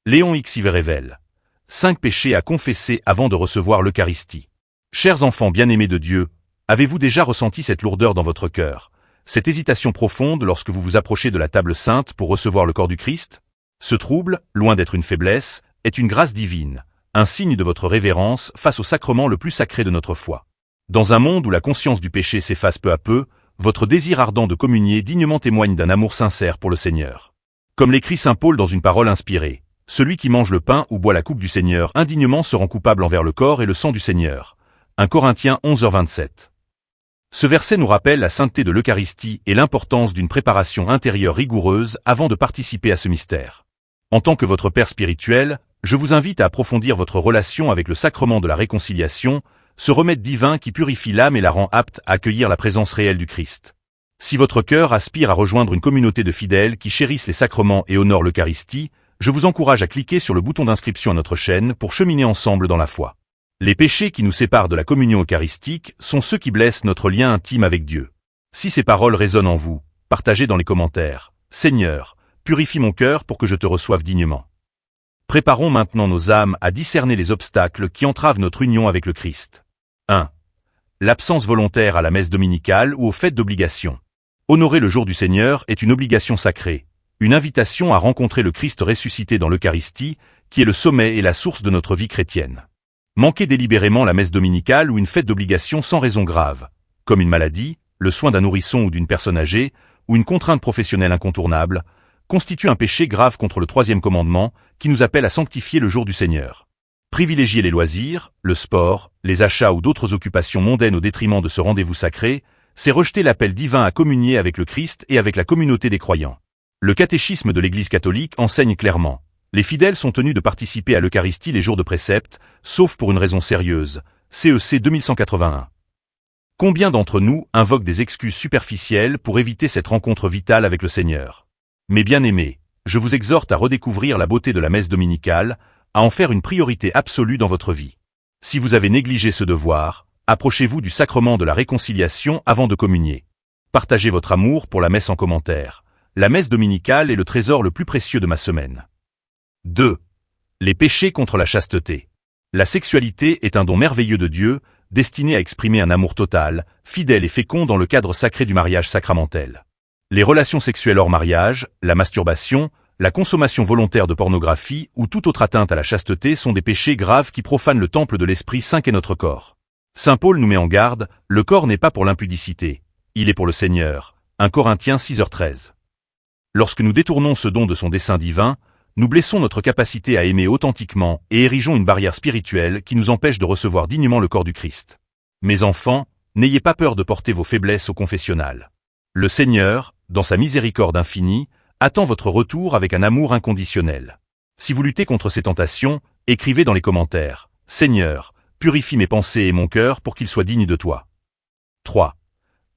Léon X y révèle 5 péchés à confesser avant de recevoir l'Eucharistie. Chers enfants bien-aimés de Dieu, avez-vous déjà ressenti cette lourdeur dans votre cœur, cette hésitation profonde lorsque vous vous approchez de la table sainte pour recevoir le corps du Christ? Ce trouble, loin d'être une faiblesse, est une grâce divine, un signe de votre révérence face au sacrement le plus sacré de notre foi. Dans un monde où la conscience du péché s'efface peu à peu, votre désir ardent de communier dignement témoigne d'un amour sincère pour le Seigneur. Comme l'écrit saint Paul dans une parole inspirée, « Celui qui mange le pain ou boit la coupe du Seigneur indignement se rend coupable envers le corps et le sang du Seigneur. » 1 Corinthiens 11h27. Ce verset nous rappelle la sainteté de l'Eucharistie et l'importance d'une préparation intérieure rigoureuse avant de participer à ce mystère. En tant que votre Père spirituel, je vous invite à approfondir votre relation avec le sacrement de la réconciliation, ce remède divin qui purifie l'âme et la rend apte à accueillir la présence réelle du Christ. Si votre cœur aspire à rejoindre une communauté de fidèles qui chérissent les sacrements et honorent l'Eucharistie, je vous encourage à cliquer sur le bouton d'inscription à notre chaîne pour cheminer ensemble dans la foi. Les péchés qui nous séparent de la communion eucharistique sont ceux qui blessent notre lien intime avec Dieu. Si ces paroles résonnent en vous, partagez dans les commentaires. Seigneur, purifie mon cœur pour que je te reçoive dignement. Préparons maintenant nos âmes à discerner les obstacles qui entravent notre union avec le Christ. 1. L'absence volontaire à la messe dominicale ou aux fêtes d'obligation. Honorer le jour du Seigneur est une obligation sacrée, une invitation à rencontrer le Christ ressuscité dans l'Eucharistie, qui est le sommet et la source de notre vie chrétienne. Manquer délibérément la messe dominicale ou une fête d'obligation sans raison grave, comme une maladie, le soin d'un nourrisson ou d'une personne âgée, ou une contrainte professionnelle incontournable, constitue un péché grave contre le 3e commandement, qui nous appelle à sanctifier le jour du Seigneur. Privilégier les loisirs, le sport, les achats ou d'autres occupations mondaines au détriment de ce rendez-vous sacré, c'est rejeter l'appel divin à communier avec le Christ et avec la communauté des croyants. Le catéchisme de l'Église catholique enseigne clairement: les fidèles sont tenus de participer à l'Eucharistie les jours de précepte, sauf pour une raison sérieuse. CEC 2181. Combien d'entre nous invoquent des excuses superficielles pour éviter cette rencontre vitale avec le Seigneur? Mes bien-aimés, je vous exhorte à redécouvrir la beauté de la messe dominicale, à en faire une priorité absolue dans votre vie. Si vous avez négligé ce devoir, approchez-vous du sacrement de la réconciliation avant de communier. Partagez votre amour pour la messe en commentaire. La messe dominicale est le trésor le plus précieux de ma semaine. 2. Les péchés contre la chasteté. La sexualité est un don merveilleux de Dieu, destiné à exprimer un amour total, fidèle et fécond dans le cadre sacré du mariage sacramentel. Les relations sexuelles hors mariage, la masturbation, la consommation volontaire de pornographie ou toute autre atteinte à la chasteté sont des péchés graves qui profanent le temple de l'Esprit Saint qu'est notre corps. Saint Paul nous met en garde, le corps n'est pas pour l'impudicité, il est pour le Seigneur. 1 Corinthiens 6h13. Lorsque nous détournons ce don de son dessein divin, nous blessons notre capacité à aimer authentiquement et érigeons une barrière spirituelle qui nous empêche de recevoir dignement le corps du Christ. Mes enfants, n'ayez pas peur de porter vos faiblesses au confessionnal. Le Seigneur, dans sa miséricorde infinie, attend votre retour avec un amour inconditionnel. Si vous luttez contre ces tentations, écrivez dans les commentaires: Seigneur, purifie mes pensées et mon cœur pour qu'ils soient dignes de toi. 3.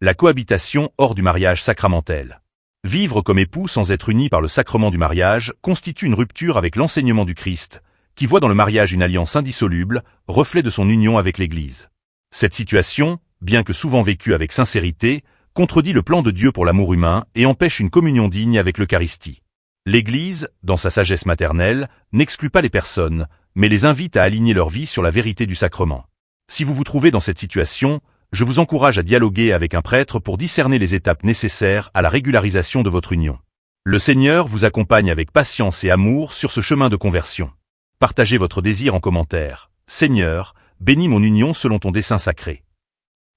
La cohabitation hors du mariage sacramentel. Vivre comme époux sans être unis par le sacrement du mariage constitue une rupture avec l'enseignement du Christ, qui voit dans le mariage une alliance indissoluble, reflet de son union avec l'Église. Cette situation, bien que souvent vécue avec sincérité, contredit le plan de Dieu pour l'amour humain et empêche une communion digne avec l'Eucharistie. L'Église, dans sa sagesse maternelle, n'exclut pas les personnes, mais les invite à aligner leur vie sur la vérité du sacrement. Si vous vous trouvez dans cette situation, je vous encourage à dialoguer avec un prêtre pour discerner les étapes nécessaires à la régularisation de votre union. Le Seigneur vous accompagne avec patience et amour sur ce chemin de conversion. Partagez votre désir en commentaire. Seigneur, bénis mon union selon ton dessein sacré.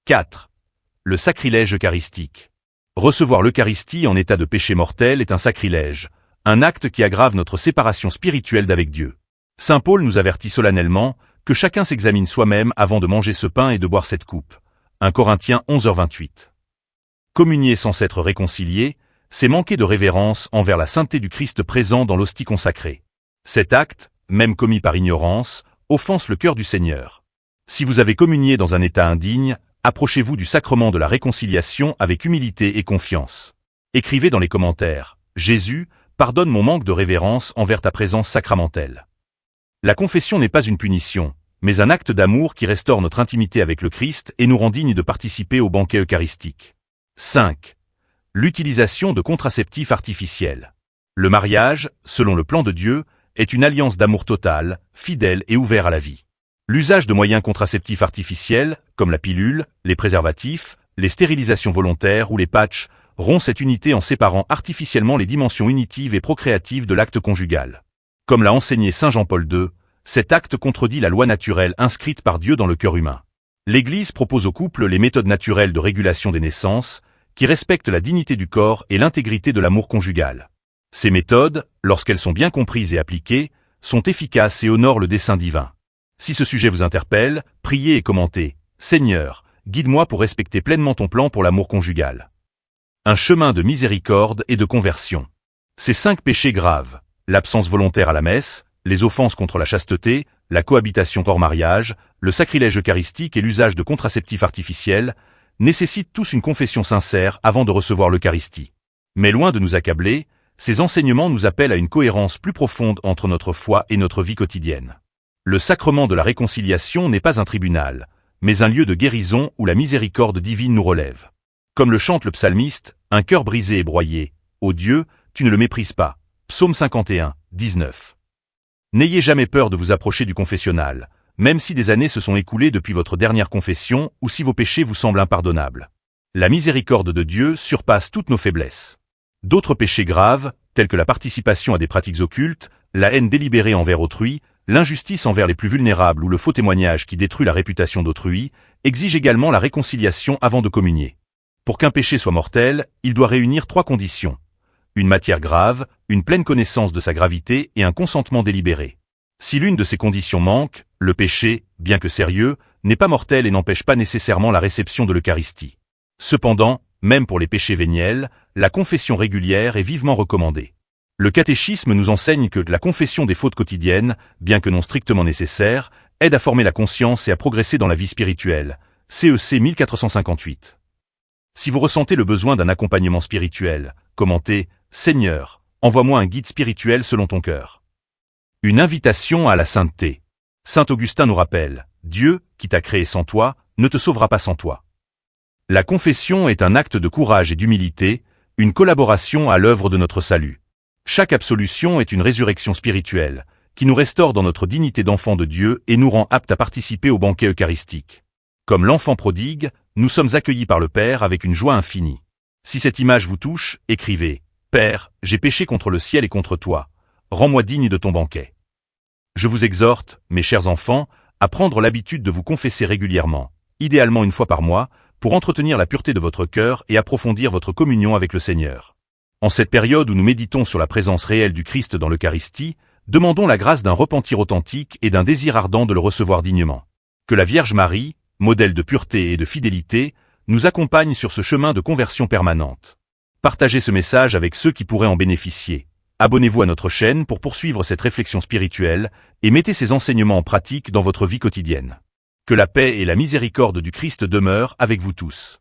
4. Le sacrilège eucharistique. Recevoir l'Eucharistie en état de péché mortel est un sacrilège, un acte qui aggrave notre séparation spirituelle d'avec Dieu. Saint Paul nous avertit solennellement que chacun s'examine soi-même avant de manger ce pain et de boire cette coupe. 1 Corinthiens 11h28. Communier sans s'être réconcilié, c'est manquer de révérence envers la sainteté du Christ présent dans l'hostie consacrée. Cet acte, même commis par ignorance, offense le cœur du Seigneur. Si vous avez communié dans un état indigne, approchez-vous du sacrement de la réconciliation avec humilité et confiance. Écrivez dans les commentaires: Jésus, pardonne mon manque de révérence envers ta présence sacramentelle. La confession n'est pas une punition, mais un acte d'amour qui restaure notre intimité avec le Christ et nous rend dignes de participer au banquet eucharistique. 5. L'utilisation de contraceptifs artificiels. Le mariage, selon le plan de Dieu, est une alliance d'amour total, fidèle et ouvert à la vie. L'usage de moyens contraceptifs artificiels, comme la pilule, les préservatifs, les stérilisations volontaires ou les patchs, rompt cette unité en séparant artificiellement les dimensions unitives et procréatives de l'acte conjugal. Comme l'a enseigné Saint Jean-Paul II, cet acte contredit la loi naturelle inscrite par Dieu dans le cœur humain. L'Église propose aux couples les méthodes naturelles de régulation des naissances, qui respectent la dignité du corps et l'intégrité de l'amour conjugal. Ces méthodes, lorsqu'elles sont bien comprises et appliquées, sont efficaces et honorent le dessein divin. Si ce sujet vous interpelle, priez et commentez. Seigneur, guide-moi pour respecter pleinement ton plan pour l'amour conjugal. Un chemin de miséricorde et de conversion. Ces 5 péchés graves, l'absence volontaire à la messe, les offenses contre la chasteté, la cohabitation hors mariage, le sacrilège eucharistique et l'usage de contraceptifs artificiels, nécessitent tous une confession sincère avant de recevoir l'Eucharistie. Mais loin de nous accabler, ces enseignements nous appellent à une cohérence plus profonde entre notre foi et notre vie quotidienne. Le sacrement de la réconciliation n'est pas un tribunal, mais un lieu de guérison où la miséricorde divine nous relève. Comme le chante le psalmiste, un cœur brisé et broyé, ô Dieu, tu ne le méprises pas. Psaume 51, 19. N'ayez jamais peur de vous approcher du confessionnal, même si des années se sont écoulées depuis votre dernière confession ou si vos péchés vous semblent impardonnables. La miséricorde de Dieu surpasse toutes nos faiblesses. D'autres péchés graves, tels que la participation à des pratiques occultes, la haine délibérée envers autrui, l'injustice envers les plus vulnérables ou le faux témoignage qui détruit la réputation d'autrui, exigent également la réconciliation avant de communier. Pour qu'un péché soit mortel, il doit réunir 3 conditions. Une matière grave, une pleine connaissance de sa gravité et un consentement délibéré. Si l'une de ces conditions manque, le péché, bien que sérieux, n'est pas mortel et n'empêche pas nécessairement la réception de l'Eucharistie. Cependant, même pour les péchés véniels, la confession régulière est vivement recommandée. Le catéchisme nous enseigne que la confession des fautes quotidiennes, bien que non strictement nécessaire, aide à former la conscience et à progresser dans la vie spirituelle. CEC 1458. Si vous ressentez le besoin d'un accompagnement spirituel, commentez « Seigneur, envoie-moi un guide spirituel selon ton cœur ». Une invitation à la sainteté. Saint Augustin nous rappelle « Dieu, qui t'a créé sans toi, ne te sauvera pas sans toi ». La confession est un acte de courage et d'humilité, une collaboration à l'œuvre de notre salut. Chaque absolution est une résurrection spirituelle, qui nous restaure dans notre dignité d'enfant de Dieu et nous rend aptes à participer au banquet eucharistique. Comme l'enfant prodigue, nous sommes accueillis par le Père avec une joie infinie. Si cette image vous touche, écrivez « Père, j'ai péché contre le ciel et contre toi. Rends-moi digne de ton banquet. » Je vous exhorte, mes chers enfants, à prendre l'habitude de vous confesser régulièrement, idéalement une fois par mois, pour entretenir la pureté de votre cœur et approfondir votre communion avec le Seigneur. En cette période où nous méditons sur la présence réelle du Christ dans l'Eucharistie, demandons la grâce d'un repentir authentique et d'un désir ardent de le recevoir dignement. Que la Vierge Marie, modèle de pureté et de fidélité, nous accompagne sur ce chemin de conversion permanente. Partagez ce message avec ceux qui pourraient en bénéficier. Abonnez-vous à notre chaîne pour poursuivre cette réflexion spirituelle et mettez ces enseignements en pratique dans votre vie quotidienne. Que la paix et la miséricorde du Christ demeurent avec vous tous.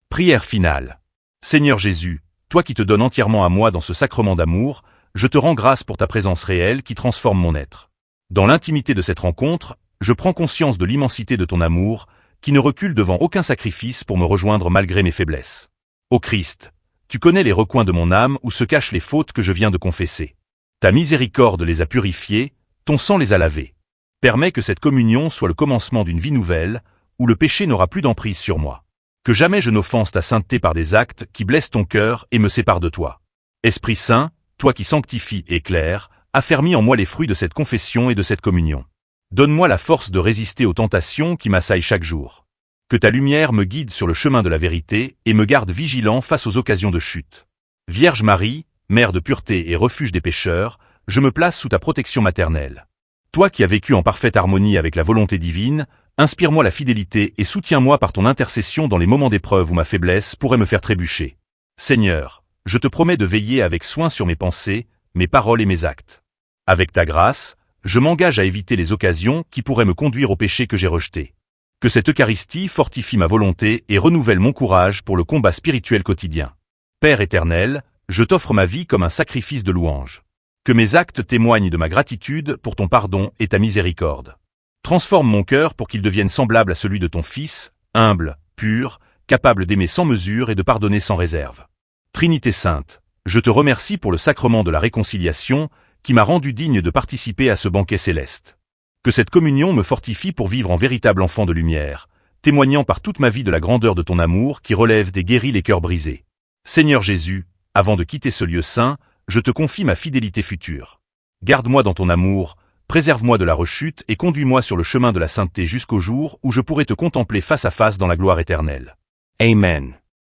Prière finale. Seigneur Jésus, toi qui te donnes entièrement à moi dans ce sacrement d'amour, je te rends grâce pour ta présence réelle qui transforme mon être. Dans l'intimité de cette rencontre, je prends conscience de l'immensité de ton amour, qui ne recule devant aucun sacrifice pour me rejoindre malgré mes faiblesses. Ô Christ, tu connais les recoins de mon âme où se cachent les fautes que je viens de confesser. Ta miséricorde les a purifiées, ton sang les a lavées. Permets que cette communion soit le commencement d'une vie nouvelle, où le péché n'aura plus d'emprise sur moi. Que jamais je n'offense ta sainteté par des actes qui blessent ton cœur et me séparent de toi. Esprit Saint, toi qui sanctifies et éclaires, affermis en moi les fruits de cette confession et de cette communion. Donne-moi la force de résister aux tentations qui m'assaillent chaque jour. Que ta lumière me guide sur le chemin de la vérité et me garde vigilant face aux occasions de chute. Vierge Marie, Mère de pureté et refuge des pécheurs, je me place sous ta protection maternelle. Toi qui as vécu en parfaite harmonie avec la volonté divine, inspire-moi la fidélité et soutiens-moi par ton intercession dans les moments d'épreuve où ma faiblesse pourrait me faire trébucher. Seigneur, je te promets de veiller avec soin sur mes pensées, mes paroles et mes actes. Avec ta grâce, je m'engage à éviter les occasions qui pourraient me conduire au péché que j'ai rejeté. Que cette Eucharistie fortifie ma volonté et renouvelle mon courage pour le combat spirituel quotidien. Père éternel, je t'offre ma vie comme un sacrifice de louange. Que mes actes témoignent de ma gratitude pour ton pardon et ta miséricorde. Transforme mon cœur pour qu'il devienne semblable à celui de ton Fils, humble, pur, capable d'aimer sans mesure et de pardonner sans réserve. Trinité sainte, je te remercie pour le sacrement de la réconciliation, qui m'a rendu digne de participer à ce banquet céleste. Que cette communion me fortifie pour vivre en véritable enfant de lumière, témoignant par toute ma vie de la grandeur de ton amour qui relève des guéris les cœurs brisés. Seigneur Jésus, avant de quitter ce lieu saint, je te confie ma fidélité future. Garde-moi dans ton amour, préserve-moi de la rechute et conduis-moi sur le chemin de la sainteté jusqu'au jour où je pourrai te contempler face à face dans la gloire éternelle. Amen.